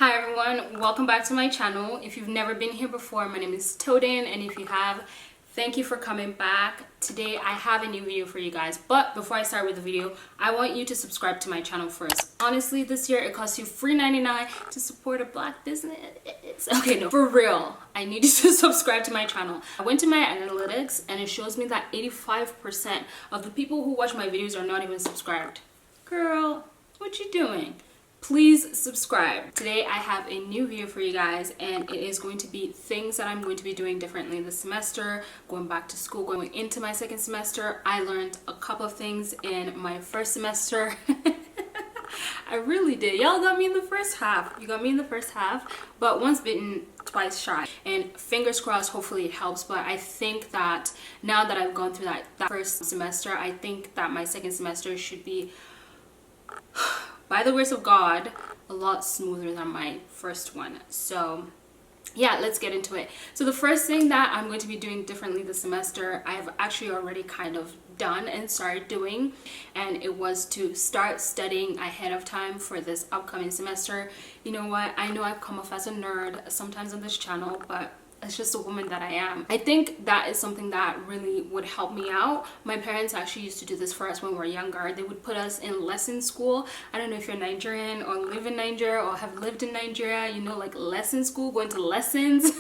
Hi everyone, welcome back to my channel. If you've never been here before, my name is Toden, and if you have, thank you for coming back. Today I have a new video for you guys, but before I start with the video, I want you to subscribe to my channel first. Honestly, this year it costs you $3.99 to support a black business. Okay, no, for real, I need you to subscribe to my channel. I went to my analytics and it shows me that 85% of the people who watch my videos are not even subscribed. Girl, what you doing? Please subscribe. Today I have a new video for you guys, and it is going to be things that I'm going to be doing differently this semester, going back to school, going into my second semester. I learned a couple of things in my first semester. I really did. Y'all got me in the first half. You got me in the first half, but once bitten, twice shy. And fingers crossed, hopefully it helps. But I think that now that I've gone through that first semester, I think that my second semester should be, by the grace of God, a lot smoother than my first one. So yeah, let's get into it. So the first thing that I'm going to be doing differently this semester, I've actually already kind of done and started doing, and it was to start studying ahead of time for this upcoming semester. You know what, I know I've come off as a nerd sometimes on this channel, but it's just a woman that I am. I think that is something that really would help me out. My parents actually used to do this for us when we were younger. They would put us in lesson school. I don't know if you're Nigerian or live in Nigeria or have lived in Nigeria, you know, like lesson school, going to lessons.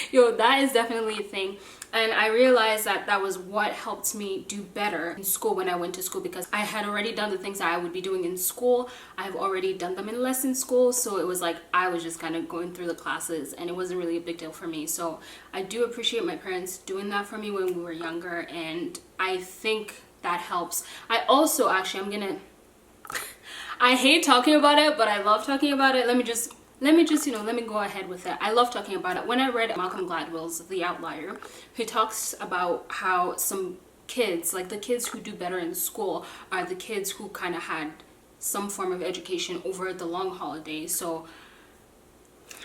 Yo, that is definitely a thing. And I realized that that was what helped me do better in school when I went to school, because I had already done the things that I would be doing in school. I've already done them in lesson school, so it was like I was just kind of going through the classes, and it wasn't really a big deal for me. So I do appreciate my parents doing that for me when we were younger, and I think that helps. I also actually, I hate talking about it, but I love talking about it. Let me go ahead with it. I love talking about it. When I read Malcolm Gladwell's The Outlier, he talks about how some kids, like the kids who do better in school, are the kids who kind of had some form of education over the long holidays. So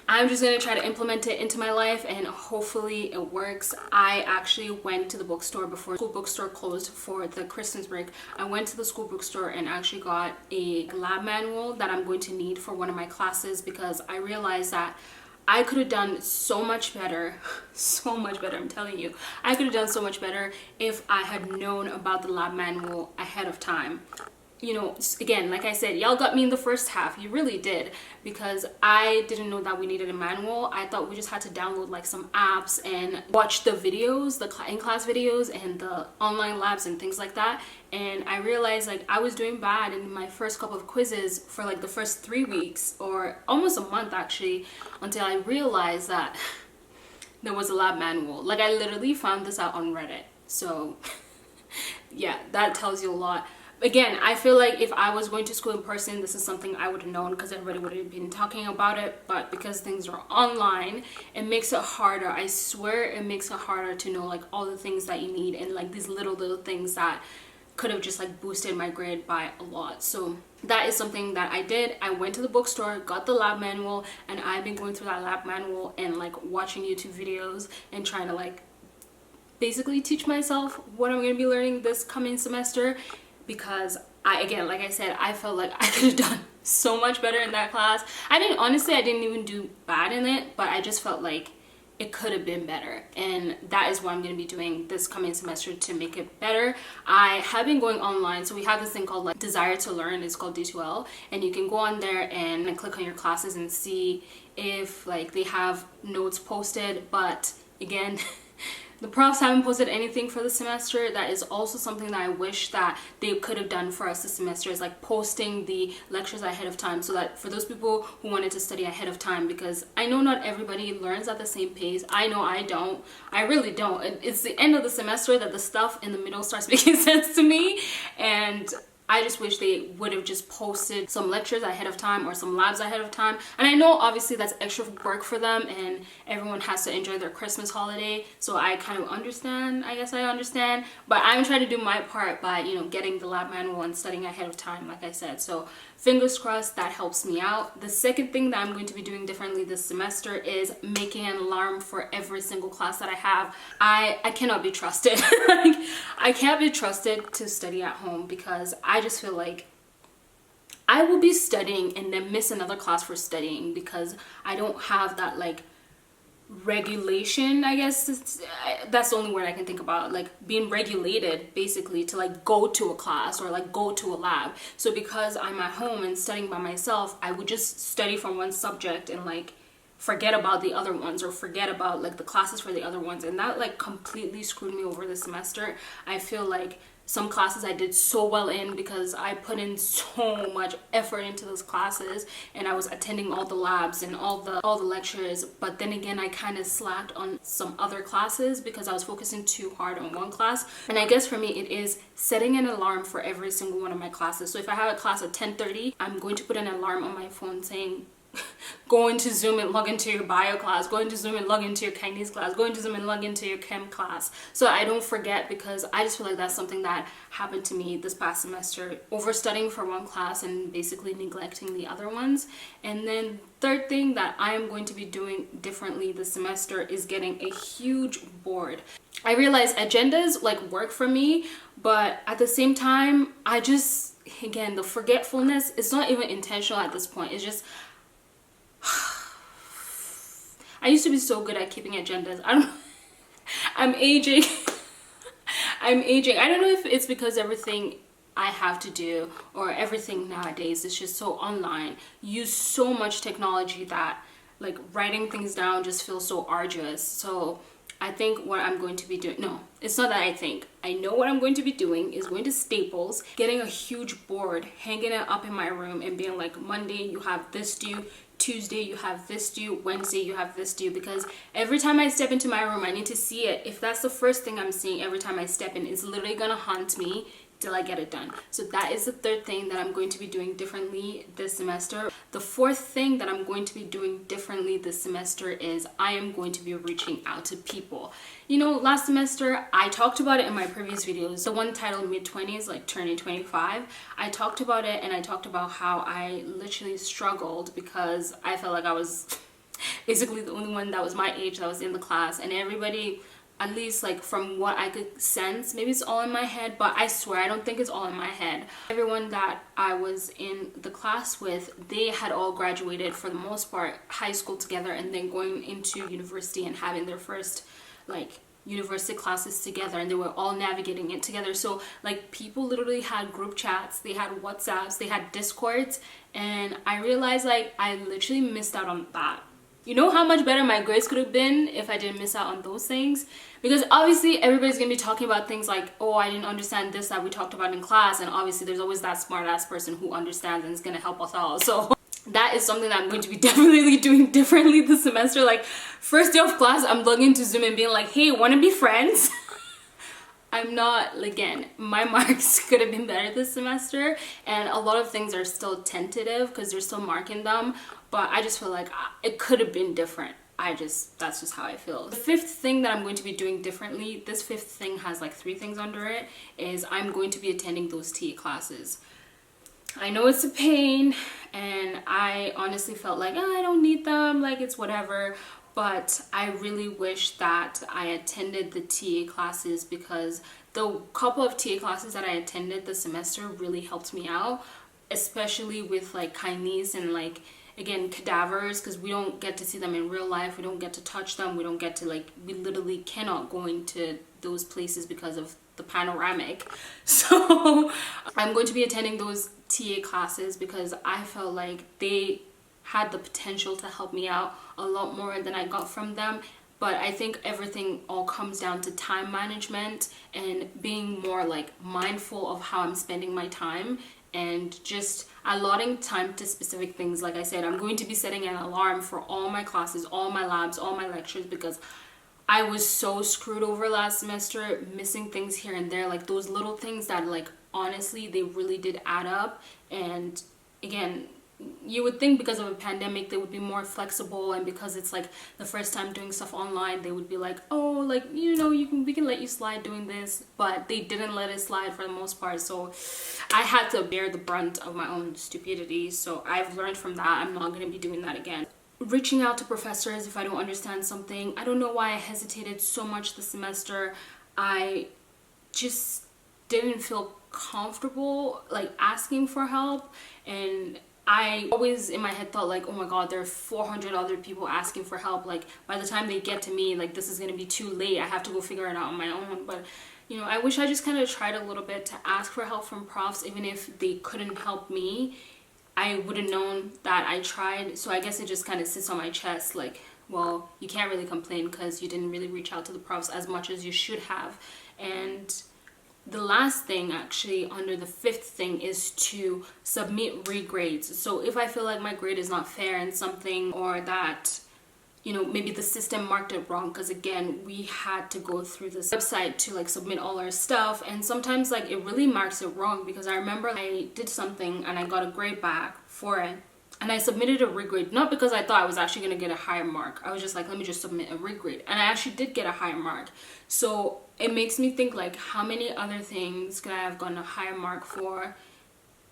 I'm just going to try to implement it into my life, and hopefully it works. I actually went to the bookstore before school bookstore closed for the Christmas break. I went to the school bookstore and actually got a lab manual that I'm going to need for one of my classes, because I realized that I could have done so much better, so much better, I'm telling you. I could have done so much better if I had known about the lab manual ahead of time. You know, again, like I said, y'all got me in the first half. You really did, because I didn't know that we needed a manual. I thought we just had to download like some apps and watch the videos, the in-class videos and the online labs and things like that. And I realized like I was doing bad in my first couple of quizzes for like the first 3 weeks, or almost a month actually, until I realized that there was a lab manual. Like I literally found this out on Reddit. So yeah, that tells you a lot. Again, I feel like if I was going to school in person, this is something I would have known, because everybody would have been talking about it. But because things are online, it makes it harder. I swear it makes it harder to know like all the things that you need, and like these little things that could have just like boosted my grade by a lot. So that is something that I did. I went to the bookstore, got the lab manual, and I've been going through that lab manual and like watching YouTube videos and trying to like basically teach myself what I'm going to be learning this coming semester. Because again, like I said, I felt like I could have done so much better in that class. I mean, honestly, I didn't even do bad in it, but I just felt like it could have been better. And that is what I'm going to be doing this coming semester to make it better. I have been going online. So we have this thing called like Desire to Learn. It's called D2L. And you can go on there and click on your classes and see if like they have notes posted. But again, the profs haven't posted anything for the semester. That is also something that I wish that they could have done for us this semester, is like posting the lectures ahead of time, so that for those people who wanted to study ahead of time, because I know not everybody learns at the same pace. I know I don't. I really don't. It's the end of the semester that the stuff in the middle starts making sense to me, and I just wish they would have just posted some lectures ahead of time or some labs ahead of time. And I know obviously that's extra work for them, and everyone has to enjoy their Christmas holiday. So I kind of understand, I guess I understand. But I'm trying to do my part by, you know, getting the lab manual and studying ahead of time, like I said. So fingers crossed that helps me out. The second thing that I'm going to be doing differently this semester is making an alarm for every single class that I have. I cannot be trusted. Like, I can't be trusted to study at home, because I just feel like I will be studying and then miss another class for studying because I don't have that like regulation, I guess that's the only word I can think about, like being regulated basically to like go to a class or like go to a lab. So because I'm at home and studying by myself, I would just study from one subject and like forget about the other ones, or forget about like the classes for the other ones, and that like completely screwed me over this semester. I feel like some classes I did so well in because I put in so much effort into those classes and I was attending all the labs and all the lectures, but then again I kind of slacked on some other classes because I was focusing too hard on one class. And I guess for me it is setting an alarm for every single one of my classes. So if I have a class at 10:30, I'm going to put an alarm on my phone saying go into Zoom and log into your bio class, go into Zoom and log into your Chinese class, go into Zoom and log into your chem class, so I don't forget, because I just feel like that's something that happened to me this past semester, overstudying for one class and basically neglecting the other ones. And then third thing that I am going to be doing differently this semester is getting a huge board. I realize agendas like work for me, but at the same time I just, again, the forgetfulness, it's not even intentional at this point, it's just I used to be so good at keeping agendas. I'm aging. I'm aging. I don't know if it's because everything I have to do or everything nowadays is just so online. Use so much technology that like writing things down just feels so arduous. So I think what I'm going to be doing, no, it's not that I think. I know what I'm going to be doing is going to Staples, getting a huge board, hanging it up in my room and being like, Monday you have this due, Tuesday you have this due, Wednesday you have this due, because every time I step into my room I need to see it. If that's the first thing I'm seeing every time I step in, it's literally gonna haunt me till I get it done. So that is the third thing that I'm going to be doing differently this semester. The fourth thing that I'm going to be doing differently this semester is I am going to be reaching out to people. You know, last semester I talked about it in my previous videos, the one titled mid-20s, like turning 25. I talked about it and I talked about how I literally struggled because I felt like I was basically the only one that was my age that was in the class, and everybody, at least like from what I could sense, maybe it's all in my head, but I swear I don't think it's all in my head. Everyone that I was in the class with, they had all graduated for the most part high school together and then going into university and having their first like university classes together, and they were all navigating it together. So like people literally had group chats, they had WhatsApps, they had Discords, and I realized like I literally missed out on that. You know how much better my grades could have been if I didn't miss out on those things? Because obviously everybody's gonna be talking about things like, oh, I didn't understand this that we talked about in class, and obviously there's always that smart ass person who understands and is gonna help us out. So that is something that I'm going to be definitely doing differently this semester. Like first day of class, I'm logging into Zoom and being like, hey, wanna be friends? I'm not, again, my marks could have been better this semester, and a lot of things are still tentative because they're still marking them, but I just feel like it could have been different. That's just how I feel. The fifth thing that I'm going to be doing differently, this fifth thing has like 3 things under it, is I'm going to be attending those TA classes. I know it's a pain, and I honestly felt like, oh, I don't need them, like it's whatever. But I really wish that I attended the TA classes, because the couple of TA classes that I attended this semester really helped me out, especially with like Chinese and like, again, cadavers, because we don't get to see them in real life, we don't get to touch them, we don't get to like, we literally cannot go into those places because of the panoramic. So I'm going to be attending those TA classes because I felt like they had the potential to help me out a lot more than I got from them. But I think everything all comes down to time management and being more like mindful of how I'm spending my time and just allotting time to specific things. Like I said, I'm going to be setting an alarm for all my classes, all my labs, all my lectures, because I was so screwed over last semester, missing things here and there, like those little things that like honestly they really did add up. And again, you would think because of a pandemic they would be more flexible, and because it's like the first time doing stuff online, they would be like, oh, like, you know, we can let you slide doing this, but they didn't let it slide for the most part. So I had to bear the brunt of my own stupidity. So I've learned from that. I'm not going to be doing that again. Reaching out to professors if I don't understand something. I don't know why I hesitated so much this semester. I just didn't feel comfortable like asking for help, and I always in my head thought like, oh my god, there are 400 other people asking for help. Like by the time they get to me, like this is gonna be too late. I have to go figure it out on my own. But you know, I wish I just kind of tried a little bit to ask for help from profs, even if they couldn't help me. I would have known that I tried. So I guess it just kind of sits on my chest like, well, you can't really complain because you didn't really reach out to the profs as much as you should have. And the last thing actually under the 5th thing is to submit regrades. So if I feel like my grade is not fair in something, or that, you know, maybe the system marked it wrong, because again, we had to go through this website to like submit all our stuff, and sometimes like it really marks it wrong, because I remember I did something and I got a grade back for it, and I submitted a regrade, not because I thought I was actually going to get a higher mark. I was just like, let me just submit a regrade, and I actually did get a higher mark. So it makes me think like, how many other things could I have gotten a higher mark for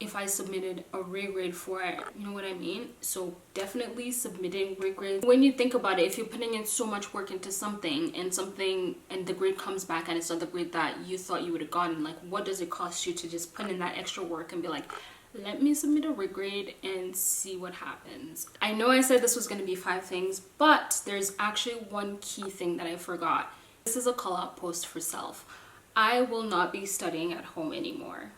if I submitted a regrade for it? You know what I mean? So definitely submitting regrades. When you think about it, if you're putting in so much work into something and the grade comes back and it's not the grade that you thought you would have gotten, like what does it cost you to just put in that extra work and be like, let me submit a regrade and see what happens? I know I said this was going to be 5 things, but there's actually one key thing that I forgot. This is a call out post for self. I will not be studying at home anymore.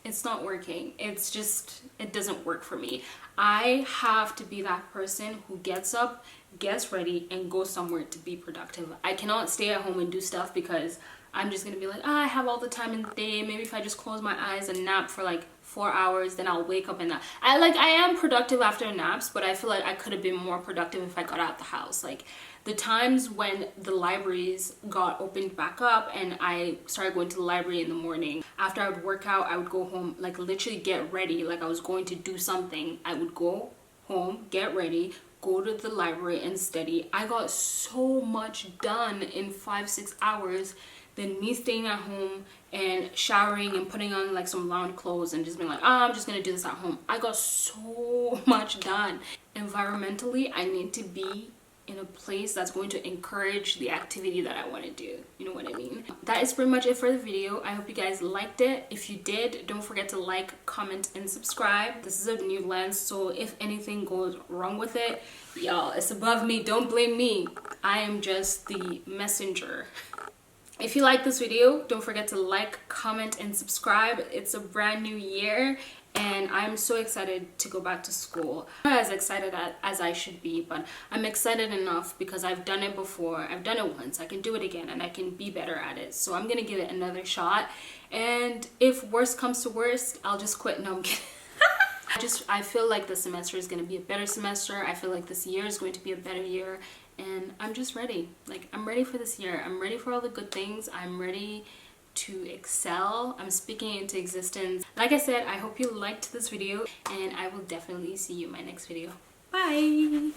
It's not working. It's just, it doesn't work for me. I have to be that person who gets up, gets ready, and goes somewhere to be productive. I cannot stay at home and do stuff because I'm just gonna be like, I have all the time in the day. Maybe if I just close my eyes and nap for like 4 hours, then I'll wake up and nap. I am productive after naps, but I feel like I could have been more productive if I got out the house. Like the times when the libraries got opened back up and I started going to the library in the morning, after I would work out, I would go home, like literally get ready, like I was going to do something. I would go home, get ready, go to the library and study. I got so much done in 5-6 hours than me staying at home and showering and putting on like some lounge clothes and just being like, I'm just gonna do this at home. I got so much done. Environmentally, I need to be in a place that's going to encourage the activity that I want to do. You know what I mean? That is pretty much it for the video. I hope you guys liked it. If you did, don't forget to like, comment, and subscribe. This is a new lens, so if anything goes wrong with it, y'all, it's above me. Don't blame me. I am just the messenger. If you like this video, don't forget to like, comment, and subscribe. It's a brand new year and I'm so excited to go back to school. I'm not as excited as I should be, but I'm excited enough because I've done it before. I've done it once. I can do it again and I can be better at it. So I'm gonna give it another shot, and if worst comes to worst, I'll just quit. No, I'm kidding. I feel like the semester is going to be a better semester. I feel like this year is going to be a better year, and I'm just ready. Like, I'm ready for this year. I'm ready for all the good things. I'm ready to excel. I'm speaking into existence. Like I said, I hope you liked this video, and I will definitely see you in my next video. Bye!